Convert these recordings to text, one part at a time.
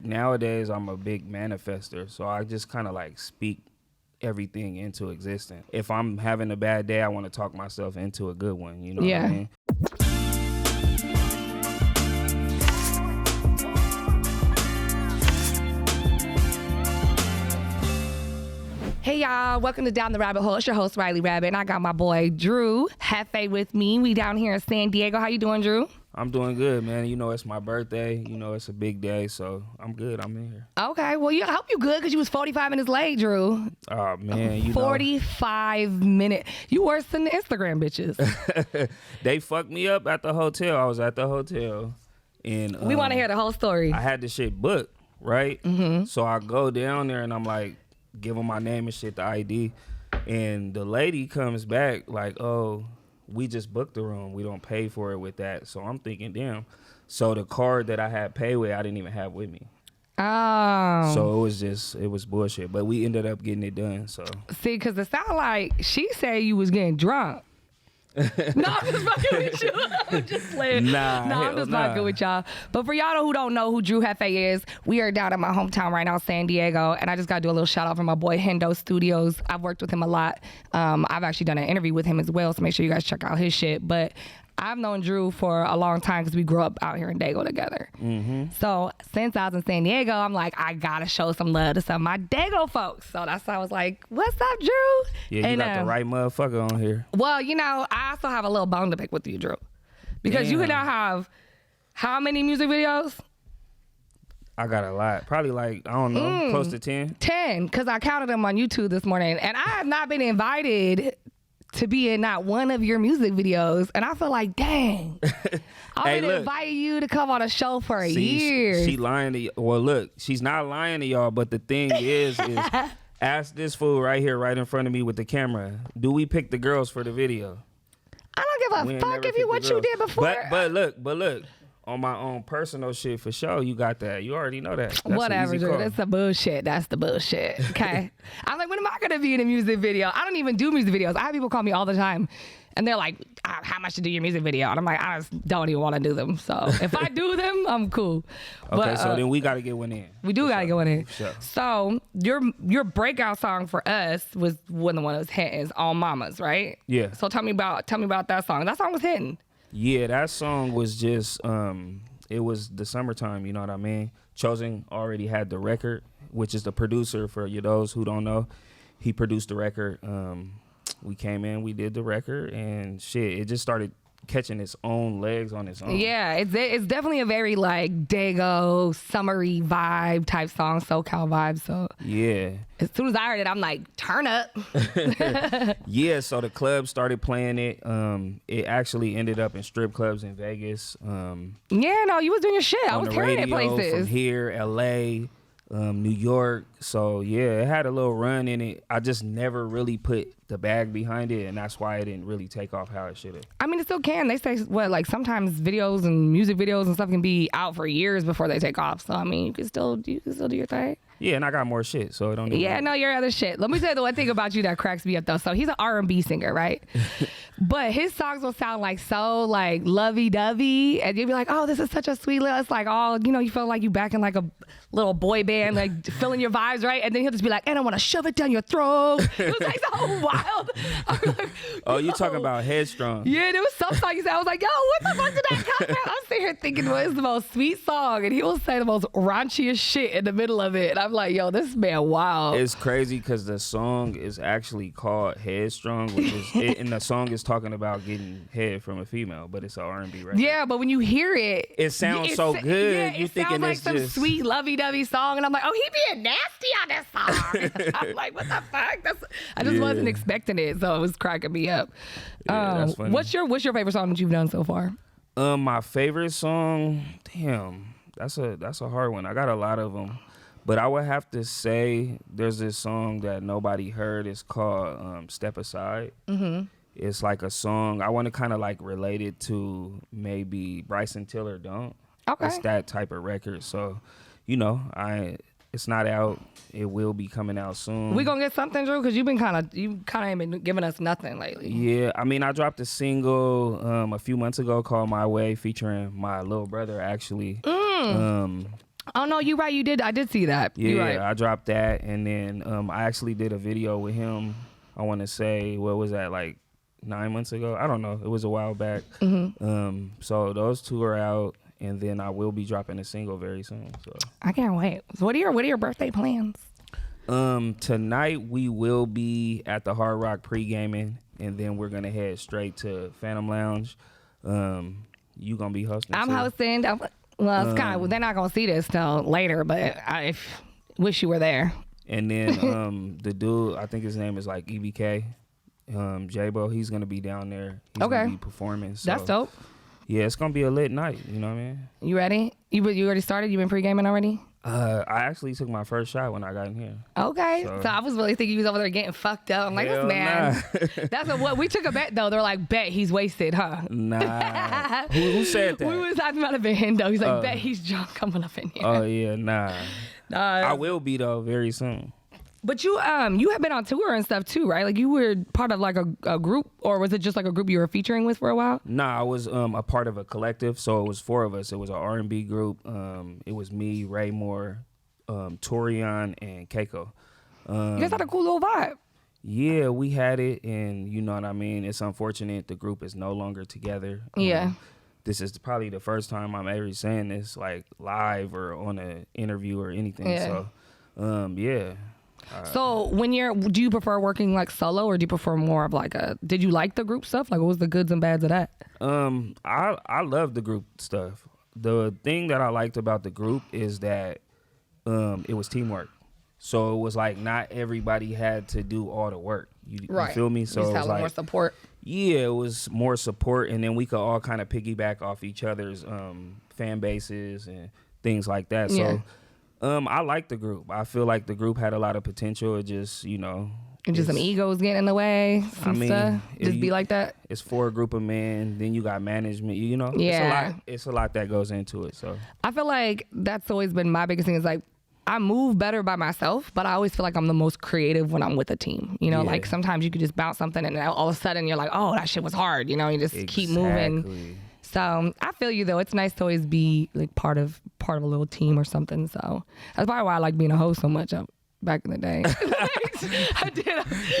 nowadays I'm a big manifester, so I just kind of like speak everything into existence. If I'm having a bad day, I want to talk myself into a good one. You know what I mean? Hey y'all, welcome to Down the Rabbit Hole. It's your host, RyleeRabbit, and I got my boy Drew Jefe with me. We down here in San Diego. How you doing, Drew? I'm doing good, man. You know, it's my birthday. You know, it's a big day, so I'm good. I'm in here. Okay, well, I hope you good because you was 45 minutes late, Drew. Oh, man. 45 minutes. You worse than the Instagram bitches. They fucked me up at the hotel. I was at the hotel. And we want to hear the whole story. I had the shit booked, right? Mm-hmm. So I go down there and I'm like, give them my name and shit, the ID. And the lady comes back like, oh, we just booked the room. We don't pay for it with that. So I'm thinking, damn. So the card that I had paid with, I didn't even have with me. Oh. So it was bullshit. But we ended up getting it done. So see, because it sounded like she said you was getting drunk. No, I'm just fucking with you. I'm just playing. I'm just fucking with y'all. But for y'all who don't know who Drew Jefe is, we are down in my hometown right now, San Diego, and I just gotta do a little shout out for my boy Hendo Studios. I've worked with him a lot. I've actually done an interview with him as well, so make sure you guys check out his shit. But I've known Drew for a long time because we grew up out here in Dago together. Mm-hmm. So since I was in San Diego, I'm like, I gotta show some love to some of my Dago folks. So that's why I was like, what's up, Drew? Yeah, you got the right motherfucker on here. Well, you know, I also have a little bone to pick with you, Drew. Because you can now have how many music videos? I got a lot. Probably like, I don't know, close to 10. 10, because I counted them on YouTube this morning. And I have not been invited to be in not one of your music videos, and I feel like, dang, I've been inviting you to come on a show for a year. She lying to you. Well, look, she's not lying to y'all, but the thing is ask this fool right here, right in front of me with the camera. Do we pick the girls for the video? I don't give a fuck if what you did before. But look. On my own personal shit, for sure, you got that. You already know that. That's whatever, Drew. That's the bullshit. That's the bullshit. Okay. I'm like, when am I gonna be in a music video? I don't even do music videos. I have people call me all the time, and they're like, "How much to do your music video?" And I'm like, I just don't even want to do them. So if I do them, I'm cool. Okay, so then we gotta get one in. We do gotta get one in. Sure. So your breakout song for us was when the one that was hitting is "All Mamas," right? Yeah. So tell me about that song. That song was hitting. Yeah, that song was just, it was the summertime, you know what I mean? Chosen already had the record, which is the producer for those who don't know. He produced the record. We came in, we did the record, and shit, it just started catching its own legs on its own. Yeah, it's definitely a very like Dago, summery vibe type song, SoCal vibe. So yeah. As soon as I heard it, I'm like, turn up. Yeah, so the club started playing it. It actually ended up in strip clubs in Vegas. Yeah, no, you was doing your shit. I was hearing it places. From here, LA, New York. So yeah, it had a little run in it. I just never really put the bag behind it, and that's why it didn't really take off how it should have. I mean, it still can. They say like sometimes videos and music videos and stuff can be out for years before they take off. So I mean, you can still do your thing. Yeah, and I got more shit, so it don't. Yeah, no, your other shit. Let me tell you the one thing about you that cracks me up though. So he's an R&B singer, right? But his songs will sound like so like lovey-dovey, and you'll be like, oh, this is such a sweet little. It's like all you feel like you back in like a little boy band, like feeling your vibes, right? And then he'll just be like, and I want to shove it down your throat. It was like so wild. Like, oh, you talking about Headstrong? Yeah, there was some song he said. I was like, yo, what the fuck did that come from? I'm sitting here thinking, well, it's the most sweet song, and he will say the most raunchiest shit in the middle of it, and I'm like, yo, this man, wow. It's crazy because the song is actually called Headstrong, which is and the song is talking about getting head from a female, but it's an R&B record. Yeah, but when you hear it, it sounds so good. Yeah, you thinking it's like some sweet lovey-dovey song, and I'm like, oh, he being nasty on this song. I'm like, what the fuck? I just wasn't expecting it, so it was cracking me up. Yeah, that's funny. What's your favorite song that you've done so far? My favorite song, damn, that's a hard one. I got a lot of them. But I would have to say there's this song that nobody heard. It's called Step Aside. Mm-hmm. It's like a song. I want to kind of like relate it to maybe Bryson Tiller Don't. Okay. It's that type of record. So, it's not out. It will be coming out soon. We gonna get something, Drew? Because you kind of ain't been giving us nothing lately. Yeah, I mean, I dropped a single a few months ago called My Way featuring my little brother, actually. Oh no, you're right. You did. I did see that. Yeah, you're right. I dropped that, and then I actually did a video with him. I want to say, what was that, like 9 months ago? I don't know. It was a while back. So those two are out, and then I will be dropping a single very soon. So I can't wait. So what are your birthday plans? Tonight we will be at the Hard Rock pre-gaming, and then we're gonna head straight to Phantom Lounge. You gonna be hosting? I'm too? hosting. Well, it's kind of, they're not gonna see this till later, but I wish you were there. And then the dude, I think his name is like EBK, J-Bo. He's gonna be down there. He's gonna be performing. So, that's dope. Yeah, it's gonna be a lit night. You know what I mean? You ready? You already started? You been pre-gaming already? I actually took my first shot when I got in here. Okay, so I was really thinking you was over there getting fucked up. I'm like, this man. Nah. That's what we took a bet though. They're like, bet he's wasted, huh? Nah. Who said that? I might have been Hendo. He's like, bet he's drunk coming up in here. Oh yeah, nah. I will be though very soon. But you have been on tour and stuff too, right? Like you were part of like a group, or was it just like a group you were featuring with for a while? Nah, I was a part of a collective, so it was 4 of us. It was an R&B group. It was me, Ray Moore, Torian, and Keiko. You guys had a cool little vibe. Yeah, we had it, and you know what I mean? It's unfortunate the group is no longer together. Yeah. This is probably the first time I'm ever saying this like live or on an interview or anything. Yeah. So, yeah. So do you prefer working like solo, or do you prefer more of like did you like the group stuff? Like what was the goods and bads of that? I love the group stuff. The thing that I liked about the group is that it was teamwork. So it was like not everybody had to do all the work. You feel me? So you just it was like more support. Yeah, it was more support, and then we could all kind of piggyback off each other's fan bases and things like that. Yeah. So I like the group. I feel like the group had a lot of potential. It just, you know. And just some egos getting in the way, stuff. Just be like that. It's for a group of men. Then you got management. You know. Yeah. It's a lot that goes into it. So I feel like that's always been my biggest thing. Is like I move better by myself, but I always feel like I'm the most creative when I'm with a team. You know, like sometimes you could just bounce something, and all of a sudden you're like, oh, that shit was hard. You know, you just keep moving. So I feel you though. It's nice to always be like part of a little team or something. So that's probably why I like being a host so much back in the day. I did.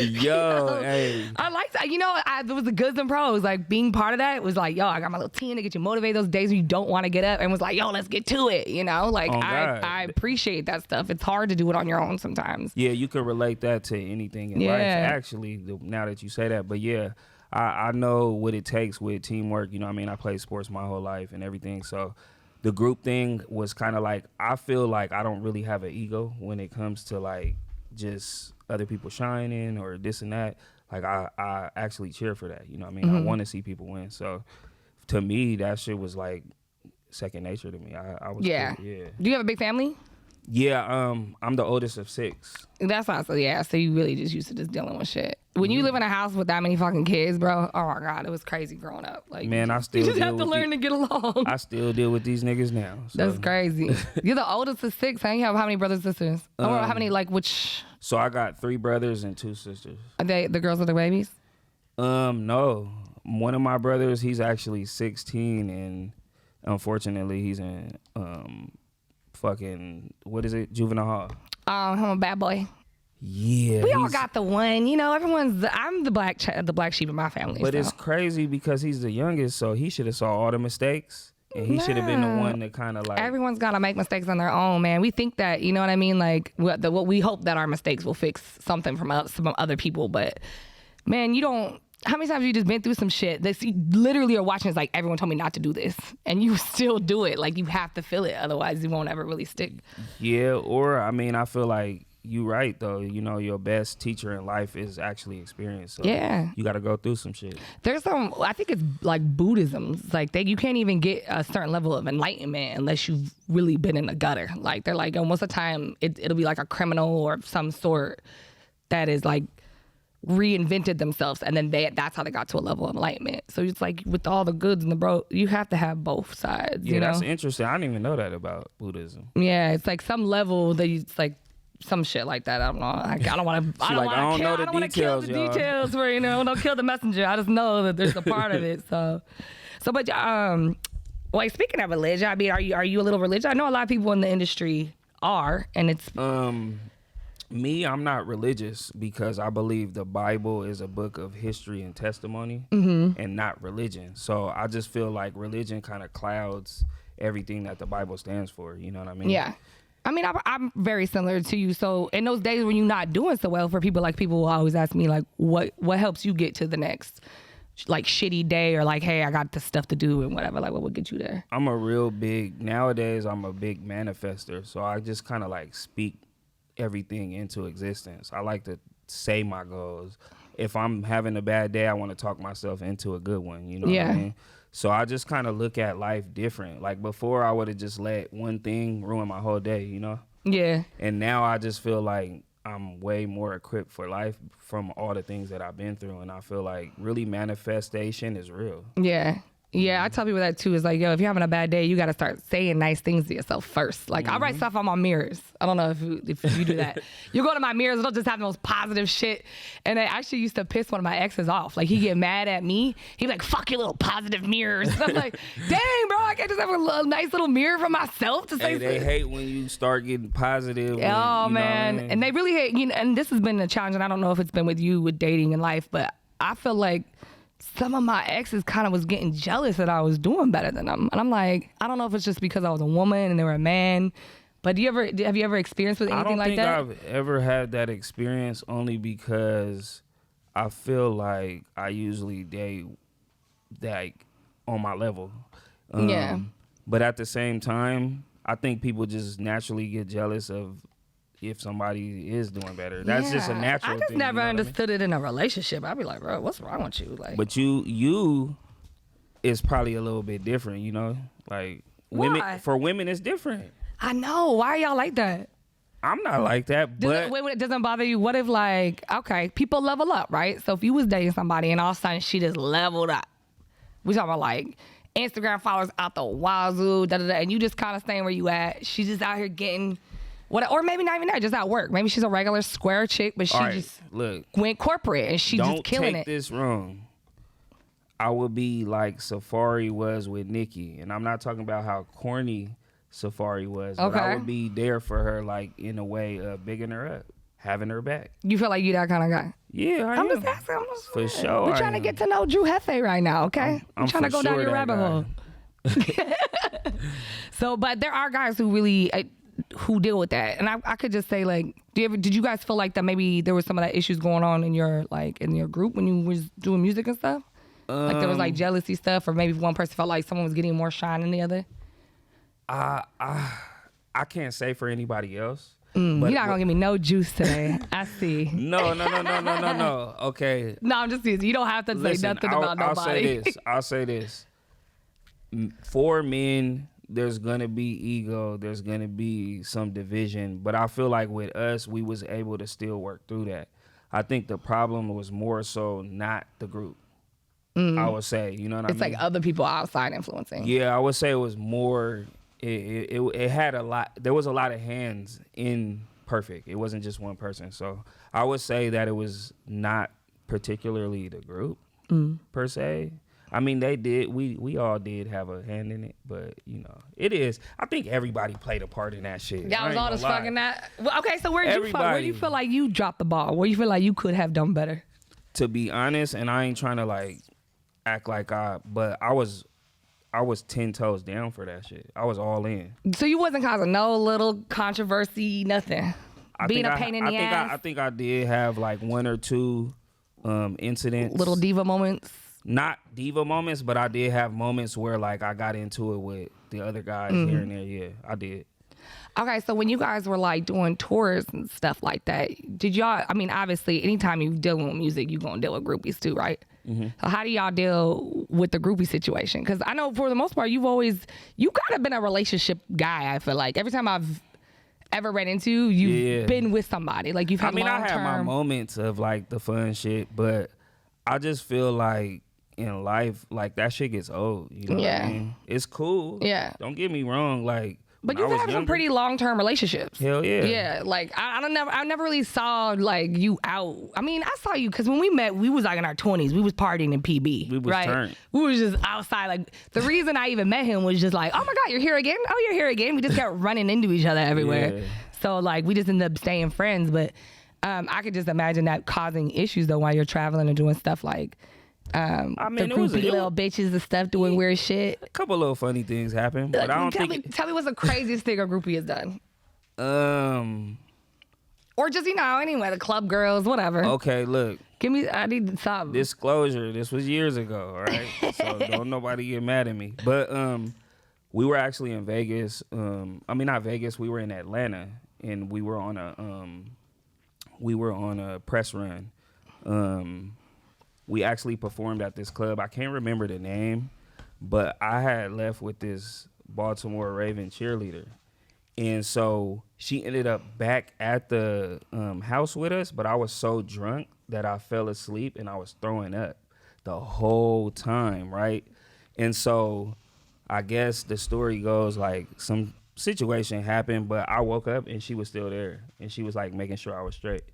Yo, hey. I liked that. You know, there was the goods and pros. Like being part of that was like, yo, I got my little team to get you motivated those days when you don't want to get up, and was like, yo, let's get to it. You know, like I appreciate that stuff. It's hard to do it on your own sometimes. Yeah, you can relate that to anything in life. Actually, now that you say that, but yeah. I know what it takes with teamwork. You know what I mean? I played sports my whole life and everything. So the group thing was kind of like, I feel like I don't really have an ego when it comes to like just other people shining or this and that. Like I actually cheer for that. You know what I mean? I want to see people win. So to me, that shit was like second nature to me. I was cool. Yeah. Do you have a big family? Yeah, I'm the oldest of 6. That's awesome. Yeah, so you really just used to just dealing with shit. When you live in a house with that many fucking kids, bro, oh my God, it was crazy growing up. Like, man, I still you just have to learn to get along. I still deal with these niggas now. So. That's crazy. You're the oldest of 6, huh? You have how many brothers and sisters? Or how many, like, which? So I got 3 brothers and 2 sisters. Are they the girls are the babies? No. One of my brothers, he's actually 16, and unfortunately, he's in fucking, what is it, juvenile hall. I'm a bad boy. Yeah, we all got the one. You know, I'm the black sheep of my family. But it's crazy because he's the youngest, so he should have saw all the mistakes, and he should have been the one to kind of like. Everyone's got to make mistakes on their own, man. We think that, you know what I mean? Like, what we hope that our mistakes will fix something from some other people, but man, you don't. How many times have you just been through some shit that you literally are watching? It's like, everyone told me not to do this, and you still do it. Like, you have to feel it, otherwise it won't ever really stick. Yeah, or I mean, I feel like you right though. You know, your best teacher in life is actually experience. So yeah, you got to go through some shit. There's some. I think it's like Buddhism. It's like you can't even get a certain level of enlightenment unless you've really been in the gutter. Like they're like, most of the time it'll be like a criminal or some sort that is like reinvented themselves, and then that's how they got to a level of enlightenment. So it's like with all the goods and the bro, you have to have both sides. Yeah, you know? That's interesting. I didn't even know that about Buddhism. Yeah, it's like some level that it's like some shit like that. I don't know. I don't want to. I don't know the details. Details where don't kill the messenger. I just know that there's a part of it. So, but Wait, speaking of religion, I mean, are you a little religious? I know a lot of people in the industry are, and it's me, I'm not religious because I believe the Bible is a book of history and testimony and not religion. So I just feel like religion kind of clouds everything that the Bible stands for. You know what I mean? Yeah. I mean, I'm very similar to you. So in those days when you're not doing so well, for people will always ask me, like, what helps you get to the next, like, shitty day, or like, hey, I got this stuff to do and whatever. Like, what would get you there? Nowadays, I'm a big manifester. So I just kind of like speak everything into existence. I like to say my goals. If I'm having a bad day, I want to talk myself into a good one. You know what I mean? So I just kind of look at life different. Like before, I would have just let one thing ruin my whole day, you know? Yeah. And now I just feel like I'm way more equipped for life from all the things that I've been through. And I feel like really manifestation is real. Yeah. Yeah, I tell people that too. It's like, yo, if you're having a bad day, you got to start saying nice things to yourself first. Like, I write stuff on my mirrors. I don't know if you do that. You go to my mirrors, it'll just have the most positive shit. And I actually used to piss one of my exes off. Like, he'd get mad at me. He'd be like, fuck your little positive mirrors. I'm like, dang, bro, I can't just have a nice little mirror for myself to say. Hey, they hate when you start getting positive. Oh, when, man. I mean? And they really hate, and this has been a challenge, and I don't know if it's been with you with dating and life, but I feel like some of my exes kind of was getting jealous that I was doing better than them. And I'm like, I don't know if it's just because I was a woman and they were a man, but have you ever experienced with anything like that? I don't think I've ever had that experience, only because I feel like I usually date like on my level. Yeah. But at the same time, I think people just naturally get jealous of if somebody is doing better. That's just a natural thing. I just never understood it in a relationship. I'd be like, bro, what's wrong with you? Like, but you is probably a little bit different, you know? Like, for women, it's different. I know. Why are y'all like that? I'm not like that, but it doesn't bother you. What if, like, okay, people level up, right? So if you was dating somebody and all of a sudden she just leveled up, we talking about like Instagram followers out the wazoo, and you just kind of staying where you at. She's just out here getting or maybe not even that, just at work. Maybe she's a regular square chick, but she went corporate and she just killing it. Don't take this wrong. I would be like Safari was with Nikki, and I'm not talking about how corny Safari was, but I would be there for her, like in a way of bigging her up, having her back. You feel like you that kind of guy? Yeah, I'm just asking. For sure. We're trying to get to know Drew Jefe right now, okay? I'm trying to go down your rabbit hole. So, but there are guys who really who deal with that, and I could just say, like, did you guys feel like that maybe there was some of that issues going on in your group when you was doing music and stuff? Like there was like jealousy stuff, or maybe one person felt like someone was getting more shine than the other? I can't say for anybody else. You're not gonna give me no juice today. I see. No. Okay. No, I'm just teasing. You don't have to say nothing about nobody. I'll say this. For men, there's gonna be ego. There's gonna be some division. But I feel like with us, we was able to still work through that. I think the problem was more so not the group. I would say, you know what I mean? It's like other people outside influencing. Yeah, I would say it was more. It had a lot. There was a lot of hands in Perfect. It wasn't just one person. So I would say that it was not particularly the group per se. I mean, they did. We all did have a hand in it, but you know, it is. I think everybody played a part in that shit. That was all this fucking that. Well, okay, so where do you feel like you dropped the ball? Where you feel like you could have done better? To be honest, and I ain't trying to like act like but I was 10 toes down for that shit. I was all in. So you wasn't causing no little controversy, nothing. Being a pain in the ass. I think I did have like one or two incidents. Little diva moments. Not diva moments, but I did have moments where like I got into it with the other guys here and there. Yeah, I did. Okay, so when you guys were like doing tours and stuff like that, did y'all, I mean, obviously anytime you deal with music, you're going to deal with groupies too, right? So how do y'all deal with the groupie situation? Because I know for the most part, you kind of been a relationship guy, I feel like. Every time I've ever ran into you, you've been with somebody. Like you've had long-term. I had my moments of like the fun shit, but I just feel like in life, like that shit gets old. You know what I mean? It's cool. Yeah. Don't get me wrong. Like But you've had some pretty long-term relationships. Hell yeah. Yeah, like I never really saw like you out. I mean, I saw you because when we met, we was like in our 20s. We was partying in PB. We was turned. We was just outside. Like the reason I even met him was just like, oh my God, you're here again? Oh, you're here again? We just kept running into each other everywhere. Yeah. So like we just ended up staying friends. But I could just imagine that causing issues though while you're traveling and doing stuff like I mean, the groupie little bitches and stuff doing weird shit. A couple little funny things happen, but I don't tell me what's the craziest thing a groupie has done. Or just, anyway, the club girls, whatever. Okay, look. I need something. Disclosure, this was years ago, all right? So don't nobody get mad at me. But we were actually in Vegas. Not Vegas, we were in Atlanta, and we were on a press run. We actually performed at this club. I can't remember the name, but I had left with this Baltimore Raven cheerleader. And so she ended up back at the house with us, but I was so drunk that I fell asleep and I was throwing up the whole time, right? And so I guess the story goes like some situation happened, but I woke up and she was still there. And she was like making sure I was straight.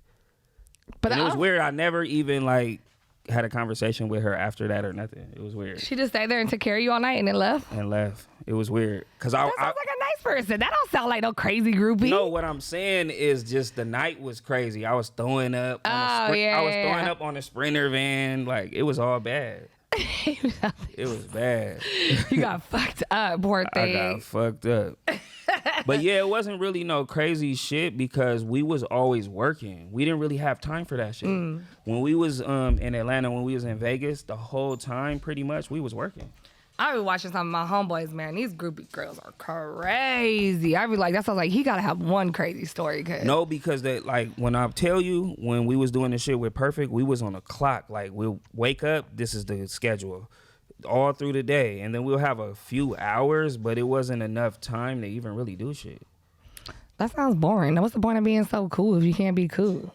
But it was weird. I never even like had a conversation with her after that or nothing. It was weird. She just stayed there and took care of you all night and then left? And left. It was weird. That sounds like a nice person. That don't sound like no crazy groupie. No, what I'm saying is just the night was crazy. I was throwing up. I was throwing up on a Sprinter van. Like, it was all bad. It was bad. You got fucked up, poor thing. I got fucked up. But yeah, it wasn't really no crazy shit because we was always working. We didn't really have time for that shit. When we was in Atlanta, when we was in Vegas, the whole time pretty much we was working. I be watching some of my homeboys, man. These groupie girls are crazy. I be like, that's why I was like, he gotta have one crazy story. No, because when I tell you, when we was doing this shit with Perfect, we was on a clock. Like, we'll wake up, this is the schedule, all through the day. And then we'll have a few hours, but it wasn't enough time to even really do shit. That sounds boring. What's the point of being so cool if you can't be cool?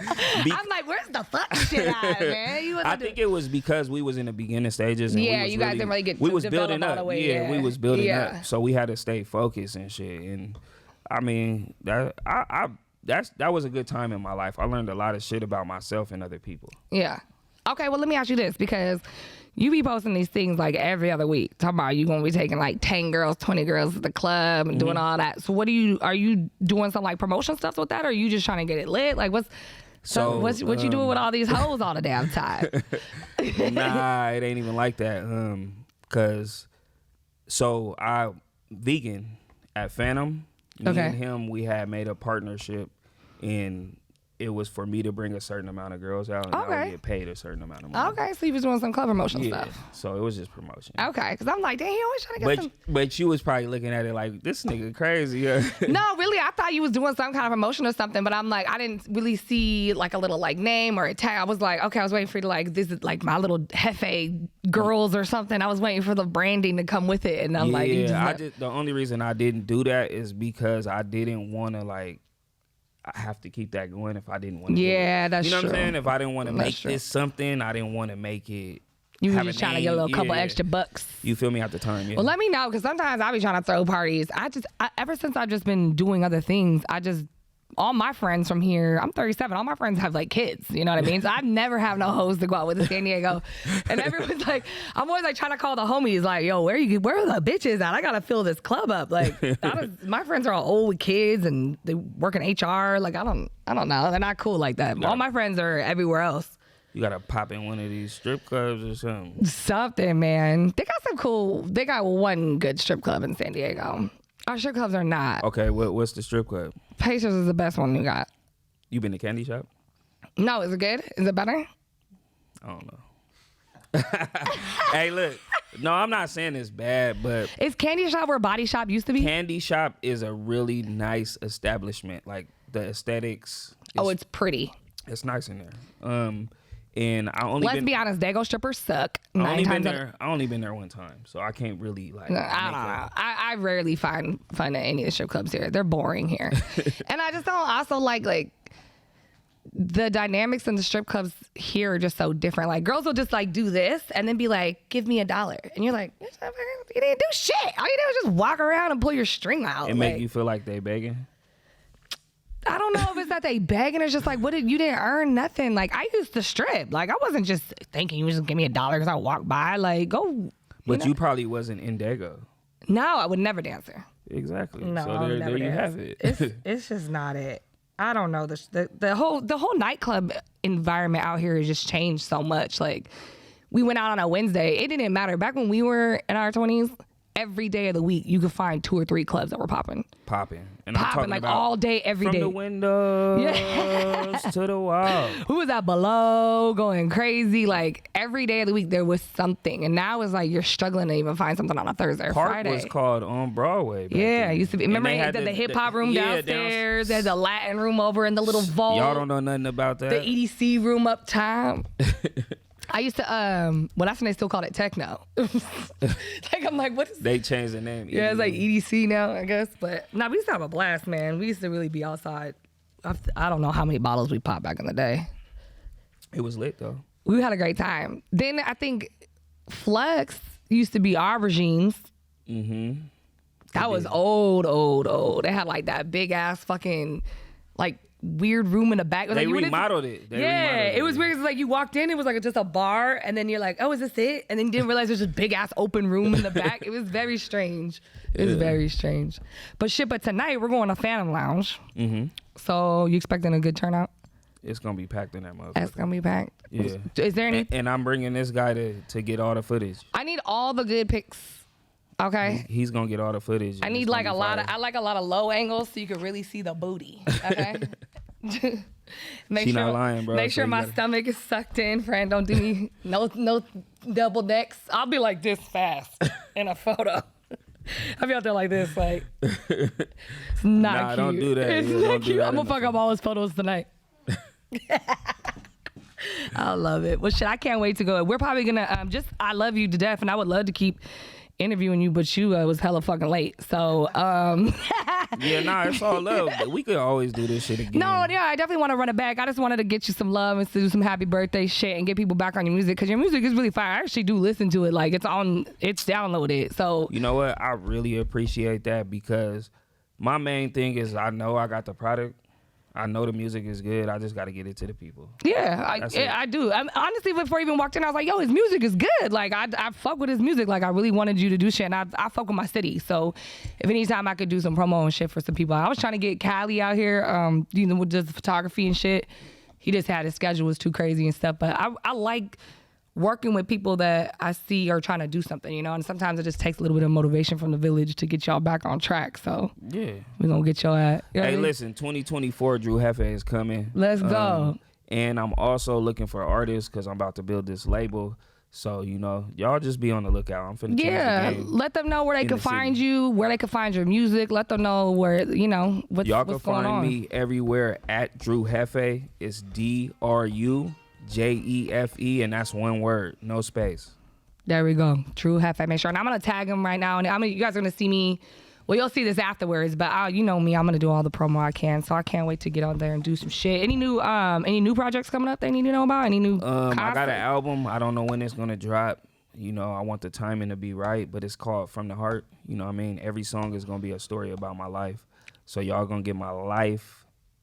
I'm like, where's the fuck shit at, man? I think it was because we was in the beginning stages. And you guys didn't really get. We was building up. We was building up, so we had to stay focused and shit. And I mean, that was a good time in my life. I learned a lot of shit about myself and other people. Yeah. Okay, well, let me ask you this, because you be posting these things like every other week. Talking about you gonna be taking like 10 girls, 20 girls to the club and doing all that. So are you doing some like promotion stuff with that, or are you just trying to get it lit? Like what you doing with all these hoes all the damn time? Nah, it ain't even like that. I vegan at Phantom. Me and him, we had made a partnership, and it was for me to bring a certain amount of girls out, and I would get paid a certain amount of money. Okay, so you was doing some club promotion stuff. So it was just promotion. Okay, because I'm like, damn, he always trying to get some. But you was probably looking at it like, this nigga crazy. No, really, I thought you was doing some kind of promotion or something, but I'm like, I didn't really see like a little like name or a tag. I was like, okay, I was waiting for you to like, this is like my little jefe girls or something. I was waiting for the branding to come with it, and I'm like, the only reason I didn't do that is because I didn't want to like, I have to keep that going if I didn't want to. Yeah, that's true. You know what I'm saying? If I didn't want to make this something, I didn't want to make it. You were just trying to get a little couple extra bucks. You feel me at the time? Yeah. Well, let me know, because sometimes I be trying to throw parties. Ever since I've just been doing other things, all my friends from here, I'm 37, all my friends have like kids, you know what I mean? So I've never have no hoes to go out with in San Diego. And everyone's like, I'm always like trying to call the homies like, yo, where are the bitches at? I gotta fill this club up. Like, my friends are all old with kids and they work in HR. Like, I don't know. They're not cool like that. All my friends are everywhere else. You gotta pop in one of these strip clubs or something. Something, man. They got one good strip club in San Diego. Our strip clubs are not. Okay, what's the strip club? Pacers is the best one you got. You been to Candy Shop? No, is it good? Is it better? I don't know. Hey, look. No, I'm not saying it's bad, but... Is Candy Shop where Body Shop used to be? Candy Shop is a really nice establishment. Like, the aesthetics... It's pretty. It's nice in there. And Let's be honest, Dago strippers suck. I only been there one time, so I can't really like. I rarely find fun at any of the strip clubs here. They're boring here, and I just don't also like the dynamics in the strip clubs here are just so different. Like girls will just like do this and then be like, give me $1. And you're like, you didn't do shit. All you did was just walk around and pull your string out. It make you feel like they begging? I don't know if it's that they begging. It's just like, you didn't earn nothing. Like I used to strip. Like I wasn't just thinking you was just give me $1 because I walked by. Like go. But you probably wasn't in Dago. No, I would never dance there. Exactly. No, so there you have it. It's just not it. I don't know. The whole nightclub environment out here has just changed so much. Like we went out on a Wednesday. It didn't matter. Back when we were in our 20s, every day of the week you could find 2 or 3 clubs that were popping. And I'm talking like about all day, every day. From the windows to the wall. Who was out below going crazy? Like every day of the week there was something. And now it's like you're struggling to even find something on a Thursday or Park Friday. was called on Broadway. Yeah, it used to be. Remember the hip hop room downstairs? There's a Latin room over in the little vault. Y'all don't know nothing about that. The EDC room up top. I used to, well, that's when they still called it techno. Like, I'm like, what is They changed the name. Yeah, it's like EDC now, I guess. But, we used to have a blast, man. We used to really be outside. I don't know how many bottles we popped back in the day. It was lit, though. We had a great time. Then I think Flex used to be Aubergines. Mm-hmm. That was old. They had like that big ass fucking, like, weird room in the back. They remodeled it. It was weird. It's like you walked in, it was like just a bar, and then you're like, oh, is this it? And then you didn't realize there's this big ass open room in the back. It was very strange. Very strange. But tonight we're going to Phantom Lounge. Mm-hmm. So you expecting a good turnout? It's gonna be packed in that motherfucker. It's gonna be packed. Yeah. Is there any? And I'm bringing this guy to get all the footage. I need all the good pics. Okay. He's gonna get all the footage. I need like a lot of low angles so you can really see the booty. Okay. She not lying, bro. Make sure my stomach is sucked in, friend. Don't do me no double necks. I'll be like this fast in a photo. I'll be out there like this, like it's not cute. Don't do that. It's not cute. I'm gonna fuck up all his photos tonight. I love it. Well, shit, I can't wait to go. We're probably gonna I love you to death, and I would love to keep interviewing you, but you was hella fucking late. So yeah, it's all love. But we could always do this shit again. No, yeah, I definitely want to run it back. I just wanted to get you some love and to do some happy birthday shit and get people back on your music, because your music is really fire. I actually do listen to it. Like it's downloaded. So you know what? I really appreciate that, because my main thing is I know I got the product. I know the music is good. I just got to get it to the people. Yeah, I do. Honestly, before I even walked in, I was like, yo, his music is good. Like, I fuck with his music. Like, I really wanted you to do shit, and I fuck with my city. So, if anytime I could do some promo and shit for some people. I was trying to get Cali out here, with just photography and shit. He just had his schedule was too crazy and stuff. But I like working with people that I see are trying to do something, and sometimes it just takes a little bit of motivation from the village to get y'all back on track. So yeah, we're gonna get y'all at. Hey, listen, 2024 Drew Jefe is coming. Let's go. And I'm also looking for artists, because I'm about to build this label. So, y'all just be on the lookout. I'm finna change the game. Let them know where they can find you, where they can find your music. Let them know where, what's going on. Y'all can find me everywhere at Drew Jefe. It's DRUJEFE, and that's one word, no space. There we go. Drew Jefe. Make sure. And I'm going to tag him right now. And you guys are going to see me. Well, you'll see this afterwards, but you know me. I'm going to do all the promo I can. So I can't wait to get out there and do some shit. Any new projects coming up they need to know about? Any new I got an album. I don't know when it's going to drop. I want the timing to be right, but it's called From the Heart. You know what I mean? Every song is going to be a story about my life. So y'all going to get my life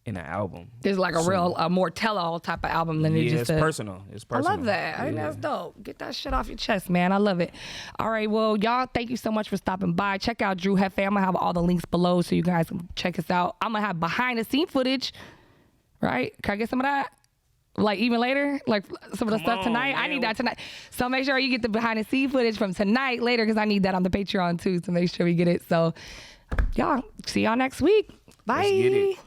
in an album. There's like a more tell-all type of album than it's just personal. It's personal. I love that. I think that's dope. Get that shit off your chest, man. I love it. All right, well, y'all, thank you so much for stopping by. Check out Drew Jefe. I'm gonna have all the links below so you guys can check us out. I'm gonna have behind-the-scene footage. Right? Can I get some of that? Like even later, like some of the stuff tonight. Man. I need that tonight. So make sure you get the behind-the-scene footage from tonight later, because I need that on the Patreon too. So make sure we get it. So y'all, see y'all next week. Bye. Let's get it.